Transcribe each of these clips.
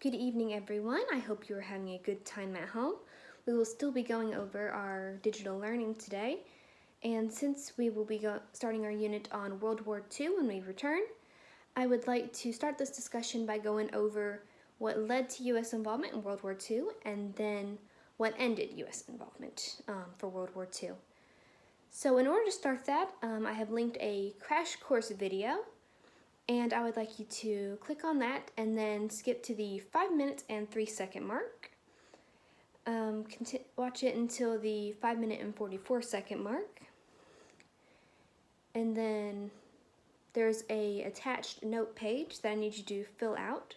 Good evening, everyone. I hope you are having a good time at home. We will still be going over our digital learning today, and since we will be starting our unit on World War II when we return, I would like to start this discussion by going over what led to U.S. involvement in World War II and then what ended U.S. involvement for World War II. So in order to start that, I have linked a crash course video, and I would like you to click on that and then skip to the 5 minutes and 3 second mark. Watch it until the 5 minute and 44 second mark. And then there's a attached note page that I need you to fill out,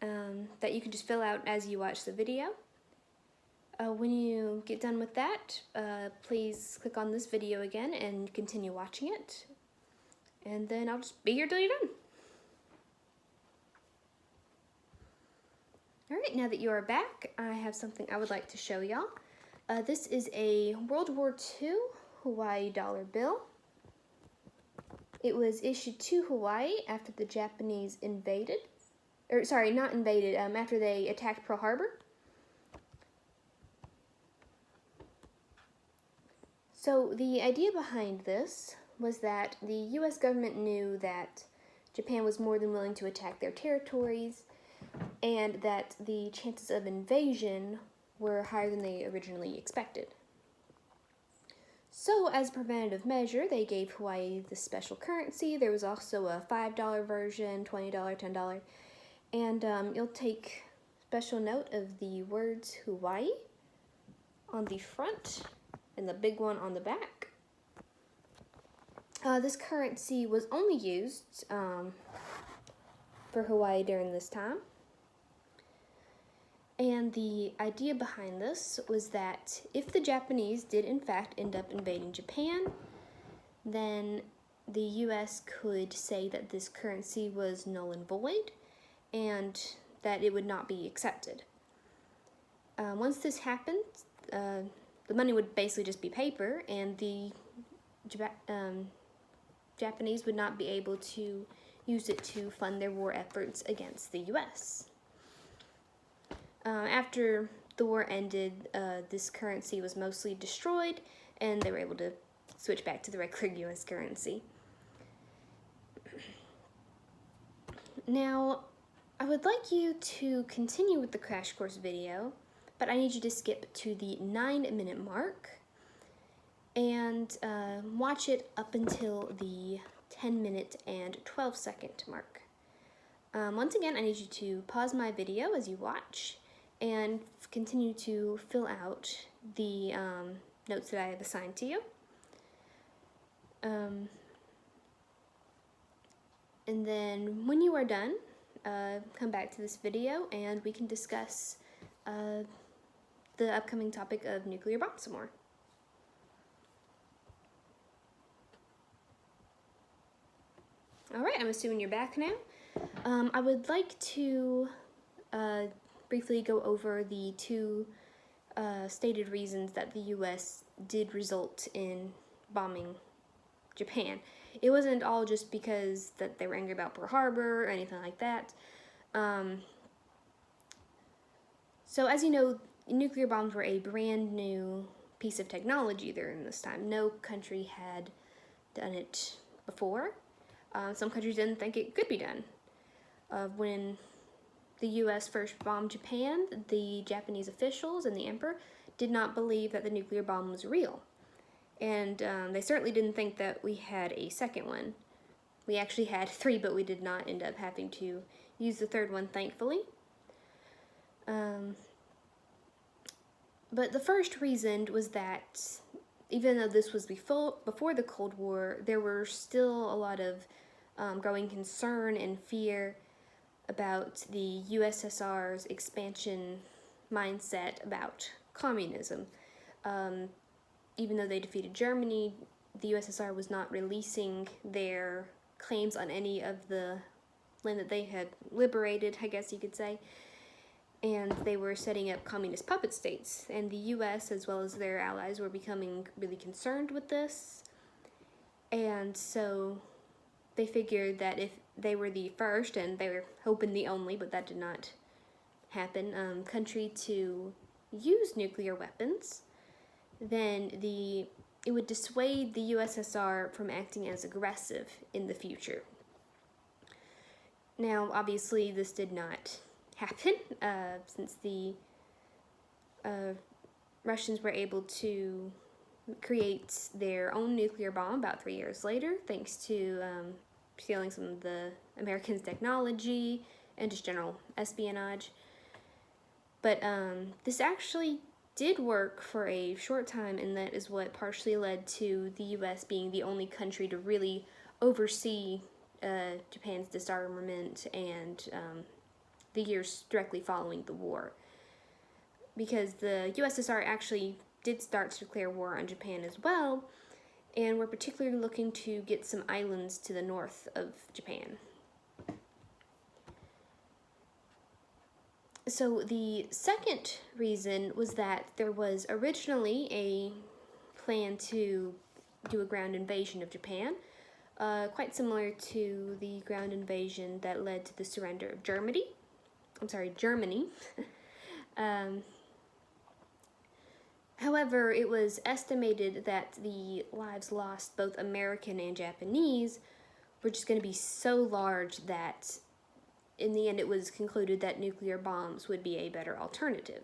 that you can just fill out as you watch the video. When you get done with that, please click on this video again and continue watching it. And then I'll just be here till you're done. Alright, now that you are back, I have something I would like to show y'all. This is a World War II Hawaii dollar bill. It was issued to Hawaii after the Japanese invaded, after they attacked Pearl Harbor. So the idea behind this was that the U.S. government knew that Japan was more than willing to attack their territories and that the chances of invasion were higher than they originally expected. So as a preventative measure, they gave Hawaii this special currency. There was also a $5 version, $20, $10, and you'll take special note of the words Hawaii on the front and the big one on the back. This currency was only used for Hawaii during this time. And the idea behind this was that if the Japanese did in fact end up invading Japan, then the U.S. could say that this currency was null and void and that it would not be accepted. Once this happened, the money would basically just be paper, and the Japanese would not be able to use it to fund their war efforts against the U.S. After the war ended, this currency was mostly destroyed, and they were able to switch back to the regular U.S. currency. Now, I would like you to continue with the crash course video, but I need you to skip to the 9 minute mark and watch it up until the 10 minute and 12 second mark. Once again, I need you to pause my video as you watch and continue to fill out the notes that I have assigned to you. And then when you are done, come back to this video and we can discuss the upcoming topic of nuclear bombs some more. Alright, I'm assuming you're back now. I would like to briefly go over the two stated reasons that the U.S. did result in bombing Japan. It wasn't all just because that they were angry about Pearl Harbor or anything like that. So as you know, nuclear bombs were a brand new piece of technology during this time. No country had done it before. Some countries didn't think it could be done. When the U.S. first bombed Japan, the Japanese officials and the emperor did not believe that the nuclear bomb was real. And they certainly didn't think that we had a second one. We actually had 3, but we did not end up having to use the third one, thankfully. But the first reason was that even though this was before the Cold War, there were still a lot of growing concern and fear about the USSR's expansion mindset about communism. Even though they defeated Germany, the USSR was not releasing their claims on any of the land that they had liberated, I guess you could say. And they were setting up communist puppet states. And the U.S., as well as their allies, were becoming really concerned with this. And so they figured that if they were the first, and they were hoping the only, but that did not happen, country to use nuclear weapons, then it would dissuade the USSR from acting as aggressive in the future. Now, obviously, this did not happen, since the Russians were able to create their own nuclear bomb about 3 years later, thanks to stealing some of the Americans' technology and just general espionage. But this actually did work for a short time, and that is what partially led to the U.S. being the only country to really oversee Japan's disarmament and the years directly following the war. Because the USSR actually did start to declare war on Japan as well, and were particularly looking to get some islands to the north of Japan. So the second reason was that there was originally a plan to do a ground invasion of Japan, quite similar to the ground invasion that led to the surrender of Germany. However, it was estimated that the lives lost, both American and Japanese, were just going to be so large that in the end it was concluded that nuclear bombs would be a better alternative.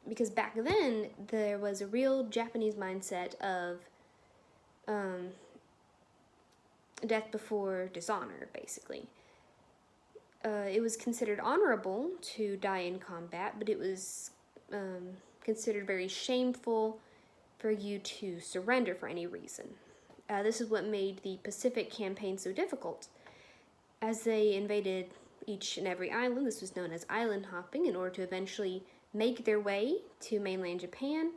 Because back then, there was a real Japanese mindset of death before dishonor, basically. It was considered honorable to die in combat, but it was considered very shameful for you to surrender for any reason. This is what made the Pacific campaign so difficult. As they invaded each and every island, this was known as island hopping, in order to eventually make their way to mainland Japan.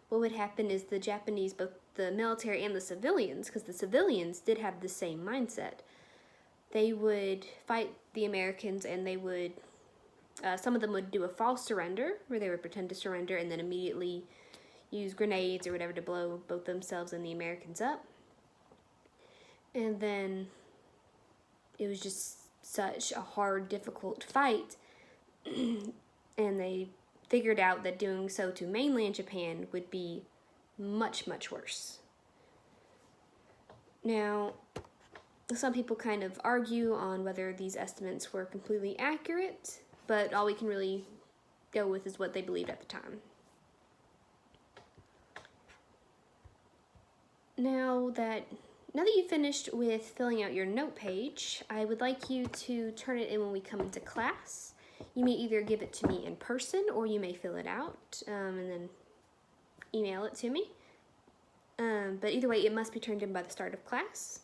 What would happen is the Japanese, both the military and the civilians, because the civilians did have the same mindset, they would fight the Americans, and they would, some of them would do a false surrender, where they would pretend to surrender and then immediately use grenades or whatever to blow both themselves and the Americans up. And then it was just such a hard, difficult fight, and they figured out that doing so to mainland Japan would be much, much worse. Now, some people kind of argue on whether these estimates were completely accurate, but all we can really go with is what they believed at the time. Now that you've finished with filling out your note page, I would like you to turn it in when we come into class. You may either give it to me in person, or you may fill it out and then email it to me. But either way, it must be turned in by the start of class.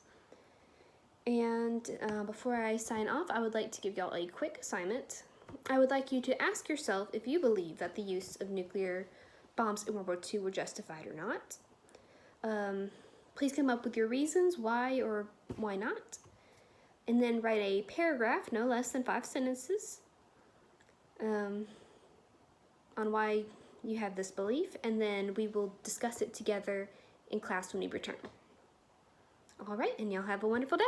And before I sign off, I would like to give y'all a quick assignment. I would like you to ask yourself if you believe that the use of nuclear bombs in World War II were justified or not. Please come up with your reasons why or why not. And then write a paragraph, no less than 5 sentences, on why you have this belief, and then we will discuss it together in class when we return. All right, and y'all have a wonderful day.